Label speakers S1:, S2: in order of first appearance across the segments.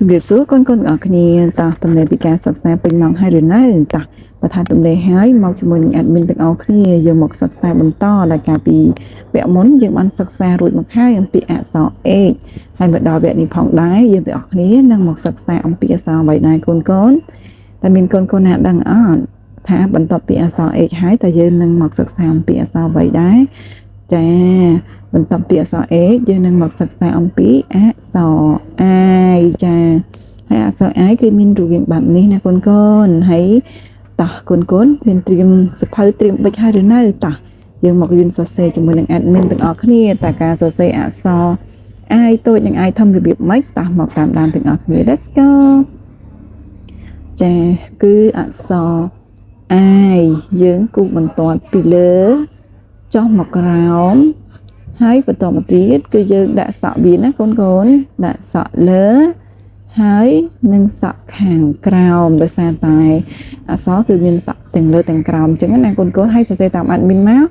S1: ជំរាបសួរកូនៗទាំងអស់គ្នាតោះតំណែងពីការសិក្សាពេញម៉ោងហើយឬនៅតោះបើថាតំណែងហើយមកជាមួយនឹង admin ទាំងអស់គ្នាយើងមកសិក្សាបន្តដែលកាលពីវគ្គមុនយើងបានសិក្សារួចមកហើយអំពីអក្សរ h ហើយមកដល់វគ្គនេះផងដែរយើងទាំងអស់គ្នានឹងមកសិក្សាអំពីអក្សរអ្វីដែរកូនៗតែមានកូនៗណាដឹងអត់ថាបន្ទាប់ពីអក្សរ h ហើយតើយើងនឹងមកសិក្សាអំពីអក្សរអ្វីដែរចាបន្ទាប់ពីអក្សរ h យើងនឹងមកសិក្សាអំពីអក្សរ i ចាហើយអក្សរ i គឺមានរវាងបែបនេះណាកូនៗហើយតោះកូនៗមានត្រៀមសភៅត្រៀមប៊ិចហើយឬនៅតោះយើងមករៀនសរសេរជាមួយនឹង admin ទាំងអស់គ្នាតើការសរសេរអក្សរ i តូចនិង i ធំរបៀបម៉េចតោះមកតាមដានទាំងអស់គ្នា Let's go ចាគឺអក្សរ i យើងគូសបន្ទាត់ពីលើចុះមកក្រោមហើយបន្តមកទៀតគឺយើងដាក់សក់វាណាកូនដាក់សក់លើហើយនឹងសក់ខាងក្រោមដោយសារតែអក្សរគឺមានសក់ទាំងលើទាំងក្រោមអញ្ចឹងណាកូនហើយសរសេរតាម admin មក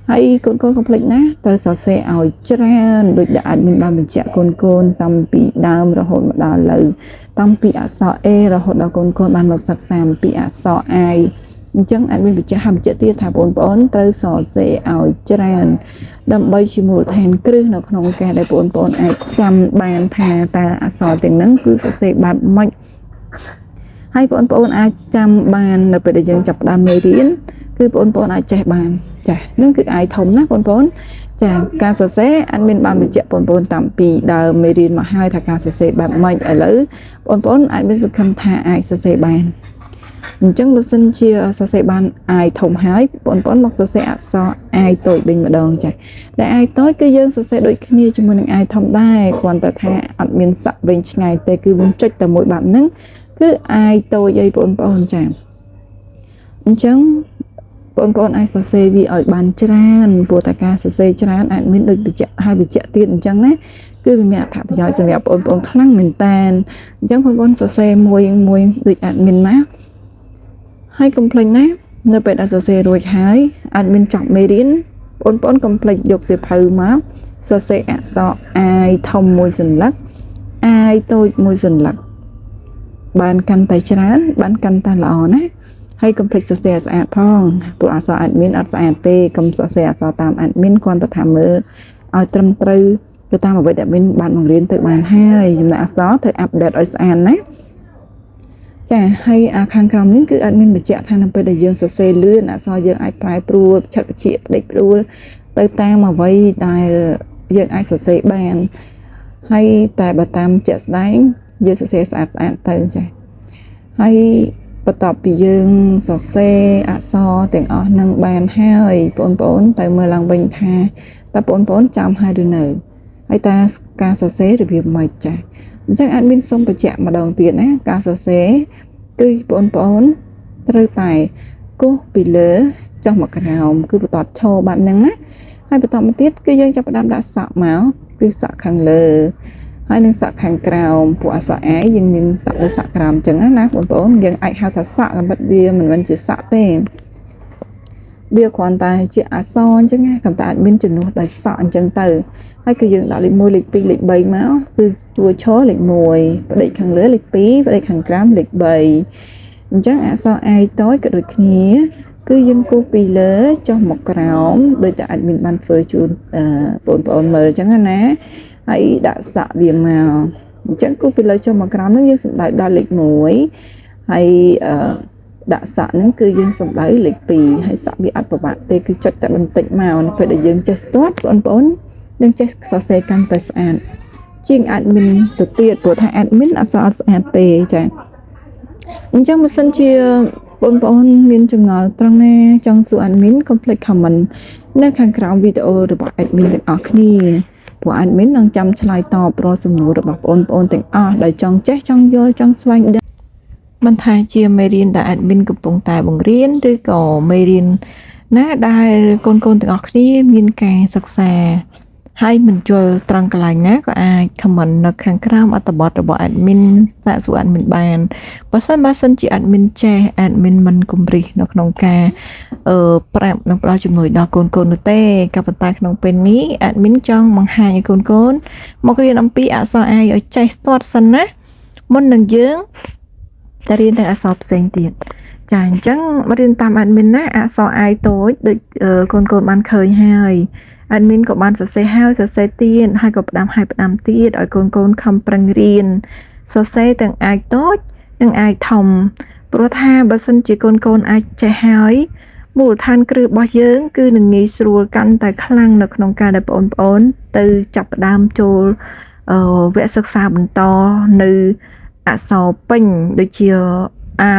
S1: ហើយកូនកុំភ្លេចណាត្រូវសរសេរឲ្យច្រើនដូចដែល admin បានបញ្ជាក់កូនតាំងពីដើមរហូតមកដល់ឥឡូវតាំងពីអក្សរ a រហូតដល់កូនបានមកសិក្សាអំពីអក្សរ i អញ្ចឹង admin បញ្ជាក់ទៀតថាបងប្អូនត្រូវសរសេរឲ្យច្រើនដើម្បីជាមូលដ្ឋានគ្រឹះនៅក្នុងការដែលបងប្អូនអាចចាំបានថាតើអក្សរទាំងហ្នឹងគឺសរសេរបែបម៉េចហើយបងប្អូនអាចចាំបាននៅពេលដែលយើងចាប់ផ្ដើមមេរៀនគឺបងប្អូនអាចចេះបានចាហ្នឹងគឺអាយធំណាបងប្អូនចាការសរសេរ admin បានបញ្ជាក់បងប្អូនតាំងពីដើមមេរៀនមកហើយថាការសរសេរបែបម៉េចឥឡូវបងប្អូនអាចមានសង្ឃឹមថាអាចសរសេរបានអញ្ចឹងបើសិនជាសរសេរបានអាយធំហើយបងប្អូនមកសរសេរអក្សរអាយតូចវិញម្ដងចាដែលអាយតូចគឺយើងសរសេរដូចគ្នាជាមួយនឹងអាយធំដែរគ្រាន់តែថាអត់មានសក់វិញឆ្ងាយទេគឺវិញចុចតែមួយបែបហ្នឹងគឺអាយតូចអីបងប្អូនចាអញ្ចឹងបងប្អូនអាចសរសេរវាឲ្យបានច្រើនព្រោះតែការសរសេរច្រើនអាចមានដូចបញ្ជាក់ហើយបញ្ជាក់ទៀតអញ្ចឹងណាគឺវាមានអត្ថប្រយោជន៍សម្រាប់បងប្អូនខ្លាំងមែនតើអញ្ចឹងបងប្អូនសរសេរមួយដូច admin មកហើយកុំភ្លេចណានៅពេលដែលសរសេររួចហើយ admin ចប់មេរៀនបងប្អូនកុំភ្លេចយកសៀវភៅមកសរសេរអក្សរ i ធំមួយសន្លឹក i តូចមួយសន្លឹកបានកាន់តែច្រើនបានកាន់តែល្អណាហើយកុំភ្លេចសរសេរស្អាតផងព្រោះអក្សរ admin អត់ស្អាតទេកុំសរសេរអក្សរតាម admin គ្រាន់តែថាមើលឲ្យត្រឹមត្រូវទៅតាមអ្វីដែល admin បានបង្រៀនទៅបានហើយចំណែកអក្សរត្រូវអាប់ដេតឲ្យស្អាតណាចាហើយខាងក្រោមនេះគឺ admin បញ្ជាក់ថានៅពេលដែលយើងសរសេរលឿនអក្សរយើងអាចប្រែប្រួលឆិតវិជាផ្ដេចផ្ដួលទៅតាមអ្វីដែលយើងអាចសរសេរបានហើយតែបើតាមជាក់ស្ដែងយើងសរសេរស្អាតទៅចាហើយបន្ទាប់ពីយើងសរសេរអក្សរទាំងអស់នឹងបានហើយបងប្អូនទៅមើលឡើងវិញថាតើបងប្អូនចាំហើយឬនៅហើយតើការសរសេររបៀបម៉េចចាអញ្ចឹង admin សូមបញ្ជាក់ម្ដងទៀតណាការសរសេរគឺបងប្អូនត្រូវតែគោះពីលើចុះមកក្រោមគឺបន្តឈរបែបហ្នឹងណាហើយបន្តមកទៀតគឺយើងចាប់ផ្ដើមដាក់សក់មកគឺសក់ខាងលើហើយនឹងសក់ខាងក្រោមពួកអក្សរ i យើងមានសក់លើសក់ក្រោមអញ្ចឹងណាបងប្អូនយើងអាចហៅថាសក់តែវាមិនមែនជាសក់ទេវាគ្រាន់តែជាអក្សរអញ្ចឹងណាកំតែអាចមានចំនួនដោយសក់អញ្ចឹងទៅហើយគឺយើងដាក់លេខ1លេខ2លេខ3មកគឺតួឈរលេខ1ផ្ដេកខាងលើលេខ2ផ្ដេកខាងក្រោមលេខ3អញ្ចឹងអក្សរ i តូចក៏ដូចគ្នាគឺយើងគូសពីលើចុះមកក្រោមដូចតែ admin បានធ្វើជូនបងប្អូនមើលអញ្ចឹងណាហើយដាក់សក់វាមកអញ្ចឹងគូសពីលើចុះមកក្រោមហ្នឹងយើងសំដៅដល់លេខ1ហើយដាក់សក់ហ្នឹងគឺយើងសំដៅលេខ2ហើយសក់វាអត់ប្រវត្តិទេគឺចុចតែបន្តិចមកនៅពេលដែលយើងចេះស្ទាត់បងប្អូននឹងចេះសរសេរកាន់តែស្អាតជាង admin ទៅទៀតព្រោះថា admin អក្សរអត់ស្អាតទេចាអញ្ចឹងបើសិនជាបងប្អូនមានចម្ងល់ត្រង់ណាចង់សួរ admin កុំភ្លេច comment នៅខាងក្រោមវីដេអូរបស់ admin ទាំងអស់គ្នាព្រោះ admin នឹងចាំឆ្លើយតបរាល់សំណួររបស់បងប្អូនទាំងអស់ដែលចង់ចេះចង់យល់ចង់ស្វែងដឹងមិនថាជាមេរៀនដែល admin កំពុងតែបង្រៀនឬក៏មេរៀនណាដែលកូនទាំងអស់គ្នាមានការសិក្សាហើយមិនយល់ត្រង់កន្លែងណាក៏អាច comment នៅខាងក្រោមអត្ថបទរបស់ admin សាកសួរ admin បានបើសិនជា admin ចេះ admin មិនគំរិះនៅក្នុងការប្រាប់និងផ្ដល់ជំនួយដល់កូននោះទេក៏ប៉ុន្តែក្នុងពេលនេះ admin ចង់បង្ហាញឲ្យកូនមករៀនអំពីអក្សរ i ឲ្យចេះស្ទាត់សិនណា មុននឹងយើងតែរៀនទាំងអក្សរផ្សេងទៀតចាអញ្ចឹងរៀនតាម admin ណាអក្សរ I តូចដូចកូនបានឃើញហើយ admin ក៏បានសរសេរហើយសរសេរទៀតហើយក៏ផ្ដាំទៀតឲ្យកូនខំប្រឹងរៀនសរសេរទាំង I តូចនិង I ធំព្រោះថាបើសិនជាកូនអាចចេះហើយមូលដ្ឋានគ្រឹះរបស់យើងគឺនឹងងាយស្រួលកាន់តែខ្លាំងនៅក្នុងការដែលបងប្អូនទៅចាប់ផ្ដើមចូលវគ្គសិក្សាបន្តនៅអក្សរពេញដូចជា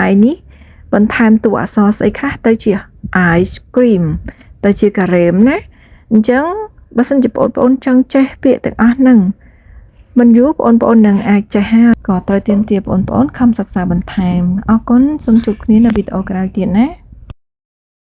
S1: I នេះបន្ថែមតួអក្សរស្អីខ្លះទៅជា ice cream ទៅជាការ៉េមណាអញ្ចឹងបើសិនជាបងប្អូនចង់ចេះពាក្យទាំងអស់ហ្នឹងមិនយូរបងប្អូននឹងអាចចេះហើយក៏ត្រូវទាមទារបងប្អូនខំសិក្សាបន្ថែមអរគុណសូមជួបគ្នានៅវីដេអូក្រោយទៀតណា